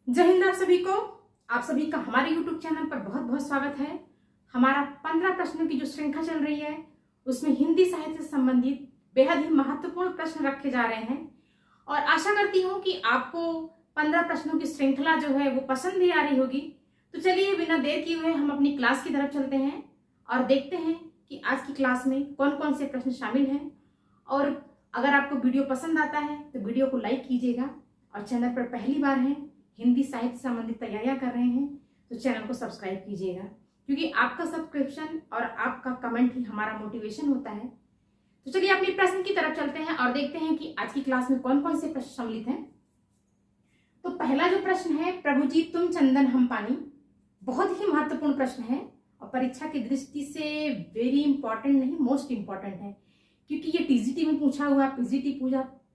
जय हिंद आप सभी का हमारे YouTube चैनल पर बहुत बहुत स्वागत है। हमारा 15 प्रश्नों की जो श्रृंखला चल रही है उसमें हिंदी साहित्य से संबंधित बेहद ही महत्वपूर्ण प्रश्न रखे जा रहे हैं और आशा करती हूँ कि आपको 15 प्रश्नों की श्रृंखला जो है वो पसंद भी आ रही होगी। तो चलिए बिना देर किए हुए हम अपनी क्लास की तरफ चलते हैं और देखते हैं कि आज की क्लास में कौन कौन से प्रश्न शामिल हैं। और अगर आपको वीडियो पसंद आता है तो वीडियो को लाइक कीजिएगा और चैनल पर पहली बार हैं, हिंदी साहित्य से संबंधित तैयारियां कर रहे हैं तो चैनल को सब्सक्राइब कीजिएगा, क्योंकि आपका सब्सक्रिप्शन और आपका कमेंट ही हमारा मोटिवेशन होता है। तो चलिए अपनी प्रश्न की तरफ चलते हैं और देखते हैं कि आज की क्लास में कौन कौन से प्रश्न सम्मिलित हैं। तो पहला जो प्रश्न है, प्रभु जी तुम चंदन हम पानी, बहुत ही महत्वपूर्ण प्रश्न है और परीक्षा की दृष्टि से वेरी इंपॉर्टेंट नहीं, मोस्ट इंपॉर्टेंट है, क्योंकि ये टीजीटी में पूछा हुआ है, पीजीटी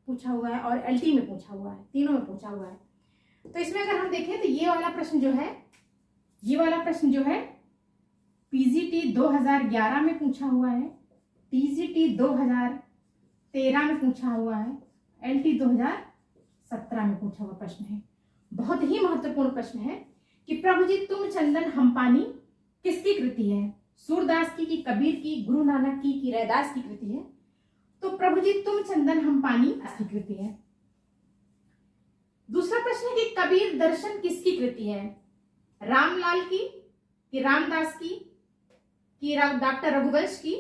पूछा हुआ है और एलटी में पूछा हुआ है, तीनों में पूछा हुआ है। तो इसमें अगर हम देखें तो ये वाला प्रश्न जो है पीजीटी 2011 में पूछा हुआ है, टीजीटी 2013 में पूछा हुआ है, एलटी 2017 में पूछा हुआ प्रश्न है। बहुत ही महत्वपूर्ण प्रश्न है कि प्रभु जी तुम चंदन हम पानी किसकी कृति है? सूरदास की, कबीर की, गुरु नानक की रैदास की कृति है? तो प्रभु जी तुम चंदन हम पानी किसकी कृति है। दूसरा प्रश्न है कि कबीर दर्शन किसकी कृति है? रामलाल की, कि रामदास की, कि डॉक्टर रघुवंश की,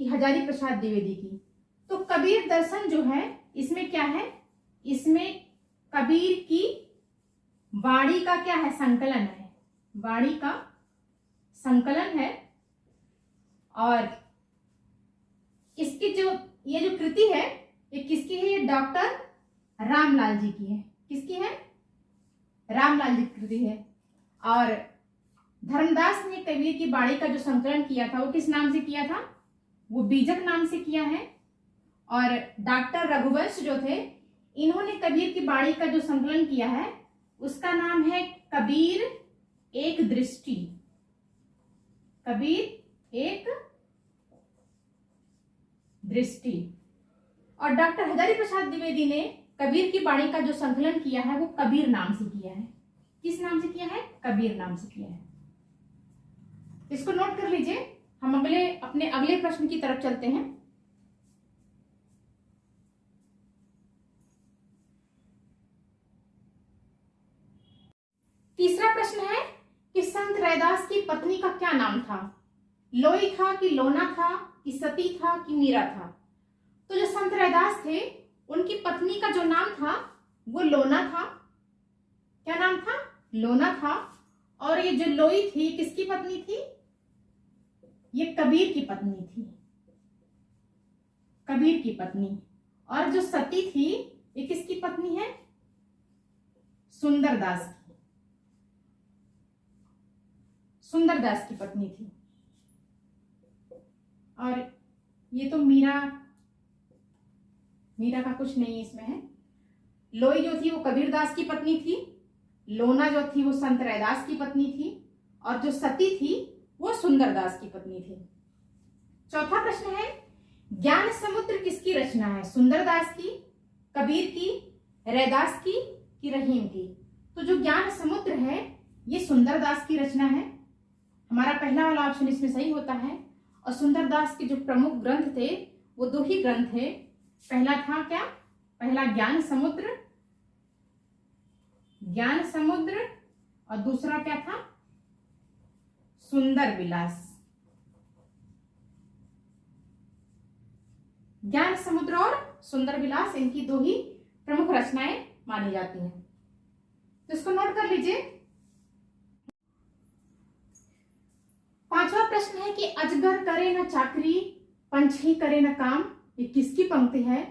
कि हजारी प्रसाद द्विवेदी की? तो कबीर दर्शन जो है इसमें क्या है? इसमें कबीर की वाणी का क्या है? संकलन है, वाणी का संकलन है। और इसकी ये जो कृति है ये किसकी है? ये डॉक्टर रामलाल जी की है। किसकी है? रामलाल जी की कृति है। और धर्मदास ने कबीर की वाणी का जो संकलन किया था वो किस नाम से किया था? वो बीजक नाम से किया है। और डॉक्टर रघुवंश जो थे इन्होंने कबीर की वाणी का जो संकलन किया है उसका नाम है कबीर एक दृष्टि। कबीर एक दृष्टि। और डॉक्टर हजारी प्रसाद द्विवेदी ने कबीर की वाणी का जो संकलन किया है वो कबीर नाम से किया है। किस नाम से किया है? कबीर नाम से किया है। इसको नोट कर लीजिए। हम अपने अगले प्रश्न की तरफ चलते हैं। तीसरा प्रश्न है कि संत रैदास की पत्नी का क्या नाम था? लोई था, कि लोना था, कि सती था, कि मीरा था? तो जो संत रैदास थे उनकी पत्नी का जो नाम था वो लोना था। क्या नाम था? लोना था। और ये जो लोई थी किसकी पत्नी थी? ये कबीर की पत्नी थी, कबीर की पत्नी। और जो सती थी ये किसकी पत्नी है? सुंदरदास की, सुंदरदास की पत्नी थी। और ये तो मीरा का कुछ नहीं इसमें है। लोई जो थी वो कबीरदास की पत्नी थी, लोना जो थी वो संत रैदास की पत्नी थी, और जो सती थी वो सुंदरदास की पत्नी थी। चौथा प्रश्न है ज्ञान समुद्र किसकी रचना है? सुंदरदास की, कबीर की, रैदास की, कि रहीम की? तो जो ज्ञान समुद्र है ये सुंदरदास की रचना है। हमारा पहला वाला ऑप्शन इसमें सही होता है। और सुंदरदास के जो प्रमुख ग्रंथ थे वो दो ही ग्रंथ थे। पहला था क्या? पहला ज्ञान समुद्र और दूसरा क्या था? सुंदर विलास। ज्ञान समुद्र और सुंदर विलास इनकी दो ही प्रमुख रचनाएं मानी जाती हैं। तो इसको नोट कर लीजिए। पांचवा प्रश्न है कि अजगर करे न चाकरी, पंछी करे न काम, ये किसकी पंक्ति है?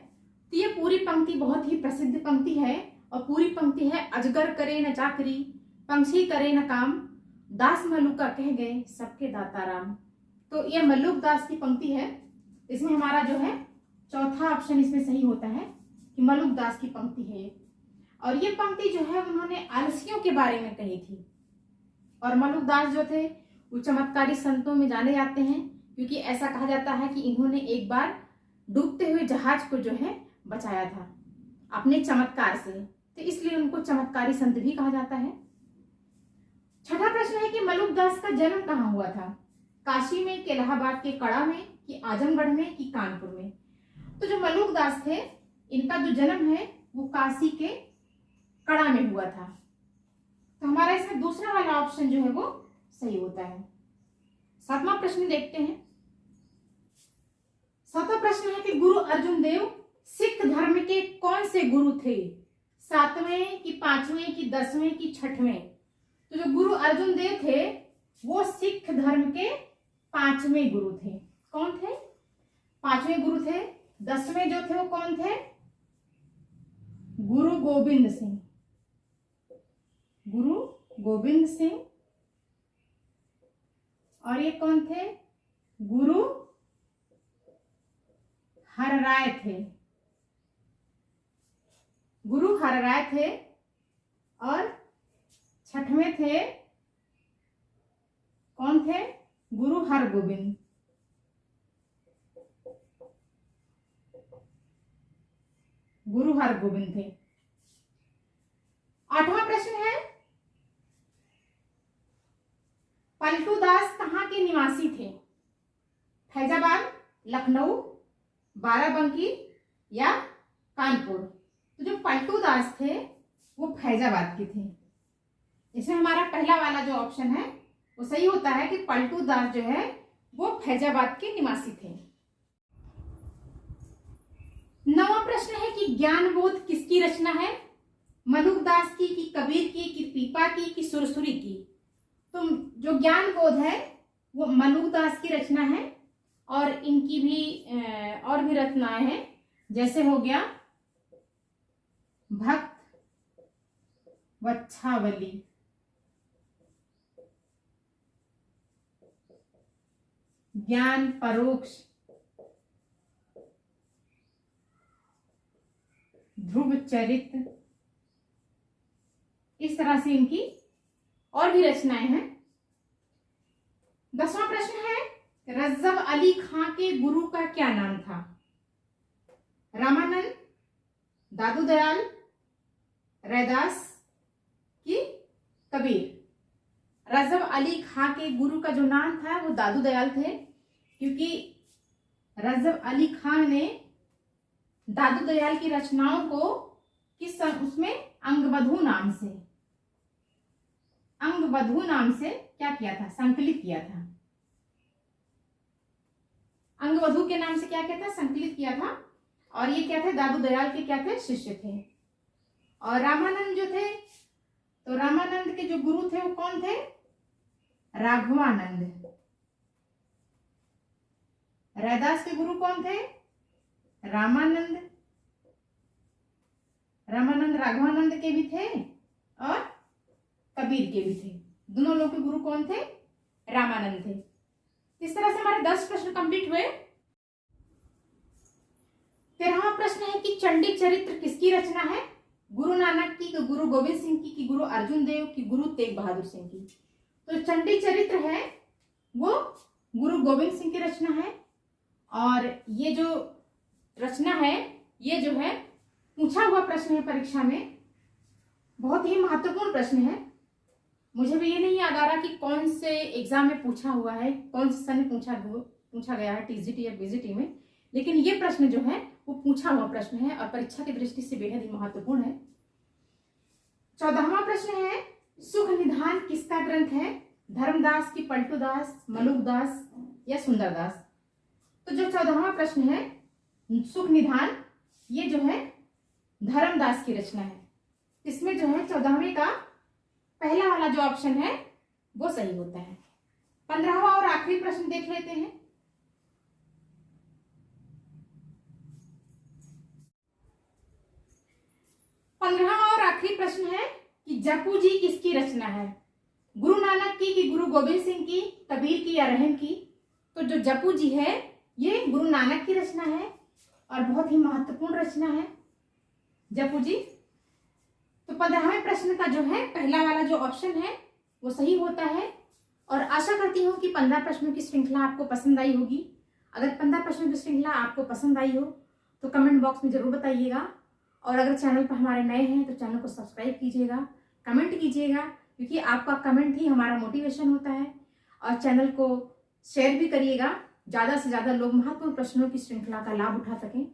तो ये पूरी पंक्ति बहुत ही प्रसिद्ध पंक्ति है और पूरी पंक्ति है अजगर करे न चाकरी, पंछी करे न काम, दास मल्लुका कह गए सबके दाता राम। तो ये मल्लुक दास की पंक्ति है। इसमें हमारा जो है चौथा ऑप्शन इसमें सही होता है कि मल्लुक दास की पंक्ति है। और ये पंक्ति जो है उन्होंने आलसियों के बारे में कही थी। और मल्लुक दास जो थे वो चमत्कारी संतों में जाने जाते हैं, क्योंकि ऐसा कहा जाता है कि इन्होंने एक बार डूबते हुए जहाज को जो है बचाया था अपने चमत्कार से। तो इसलिए उनको चमत्कारी संत भी कहा जाता है। छठा प्रश्न है कि मलुकदास का जन्म कहाँ हुआ था? काशी में, कि इलाहाबाद के कड़ा में, कि आजमगढ़ में, कि कानपुर में? तो जो मलुकदास थे इनका जो जन्म है वो काशी के कड़ा में हुआ था। तो हमारा इसमें दूसरा वाला ऑप्शन जो है वो सही होता है। सातवां प्रश्न देखते हैं। सातवां प्रश्न है कि गुरु अर्जुन देव सिख धर्म के कौन से गुरु थे? 7वें, कि 5वें, कि 10वें, कि 6वें? तो जो गुरु अर्जुन देव थे वो सिख धर्म के 5वें गुरु थे। कौन थे? 5वें गुरु थे। 10वें जो थे वो कौन थे? गुरु गोविंद सिंह। गुरु गोविंद सिंह। और ये कौन थे? गुरु हरराय थे। गुरु हरराय थे। और 6वें थे, कौन थे? गुरु हरगोविंद। गुरु हरगोविंद थे। 8वां प्रश्न है, पलटू दास कहाँ के निवासी थे? फैजाबाद, लखनऊ, बाराबंकी या कानपुर? तो जो पलटू दास थे वो फैजाबाद के थे। इसमें हमारा पहला वाला जो ऑप्शन है वो सही होता है कि पलटू दास जो है वो फैजाबाद के निवासी थे। 9वां प्रश्न है कि ज्ञान बोध किसकी रचना है? मलुकदास की, कि कबीर की, कि पीपा की, कि सुरसुरी की? तो जो ज्ञान बोध है वो मलुकदास की रचना है। और इनकी भी और भी रचनाएं हैं, जैसे हो गया भक्त वच्छावली, ज्ञान परोक्ष, ध्रुव चरित्र, इस तरह से इनकी और भी रचनाएं हैं। 10वां प्रश्न है, रज्जब अली खां के गुरु का क्या नाम था? रामानंद, दादू दयाल, रैदास, कि कबीर? रज्जब अली खां के गुरु का जो नाम था वो दादू दयाल थे, क्योंकि रज्जब अली खान ने दादू दयाल की रचनाओं को उसमें अंगवधू नाम से क्या किया था? संकलित किया था। अंगवधू के नाम से क्या किया था? संकलित किया था। और ये क्या थे? दादू दयाल के क्या थे? शिष्य थे। और रामानंद जो थे, तो रामानंद के जो गुरु थे वो कौन थे? राघवानंद। रैदास के गुरु कौन थे? रामानंद राघवानंद के भी थे और कबीर के भी थे। दोनों लोग के गुरु कौन थे? रामानंद थे। इस तरह से हमारे 10 प्रश्न कंप्लीट हुए। 13वां प्रश्न है कि चंडी चरित्र किसकी रचना है? गुरु नानक की, गुरु गोविंद सिंह की, गुरु अर्जुन देव की, गुरु तेग बहादुर सिंह की? तो चंडी चरित्र है वो गुरु गोविंद सिंह की रचना है। और ये जो रचना है ये जो है पूछा हुआ प्रश्न है परीक्षा में, बहुत ही महत्वपूर्ण प्रश्न है। मुझे भी ये नहीं याद आ रहा कि कौन से एग्जाम में पूछा हुआ है, कौन से सन में पूछा गया है, टीजीटी या बीजीटी में, लेकिन ये प्रश्न जो है वो पूछा हुआ प्रश्न है और परीक्षा की दृष्टि से बेहद ही महत्वपूर्ण है। 14वां प्रश्न है, सुख निधान किसका ग्रंथ है? धर्मदास की, पलटूदास, मलुकदास या सुंदरदास? तो जो 14वां प्रश्न है सुख निधान, ये जो है धर्मदास की रचना है। इसमें जो है 14वें का पहला वाला जो ऑप्शन है वो सही होता है। 15वां और आखिरी प्रश्न देख लेते हैं। और आखिरी प्रश्न है कि जपू जी किसकी रचना है? गुरु नानक की, कि गुरु गोविंद सिंह की, कबीर की या रहम की? तो जो जपू जी है ये गुरु नानक की रचना है और बहुत ही महत्वपूर्ण रचना है जपू जी। तो 15वें प्रश्न का जो है पहला वाला जो ऑप्शन है वो सही होता है। और आशा करती हूँ कि 15 प्रश्नों की श्रृंखला आपको पसंद आई होगी। अगर 15 प्रश्नों की श्रृंखला आपको पसंद आई हो तो कमेंट बॉक्स में जरूर बताइएगा। और अगर चैनल पर हमारे नए हैं तो चैनल को सब्सक्राइब कीजिएगा, कमेंट कीजिएगा, क्योंकि आपका कमेंट ही हमारा मोटिवेशन होता है। और चैनल को शेयर भी करिएगा, ज़्यादा से ज़्यादा लोग महत्वपूर्ण प्रश्नों की श्रृंखला का लाभ उठा सकें।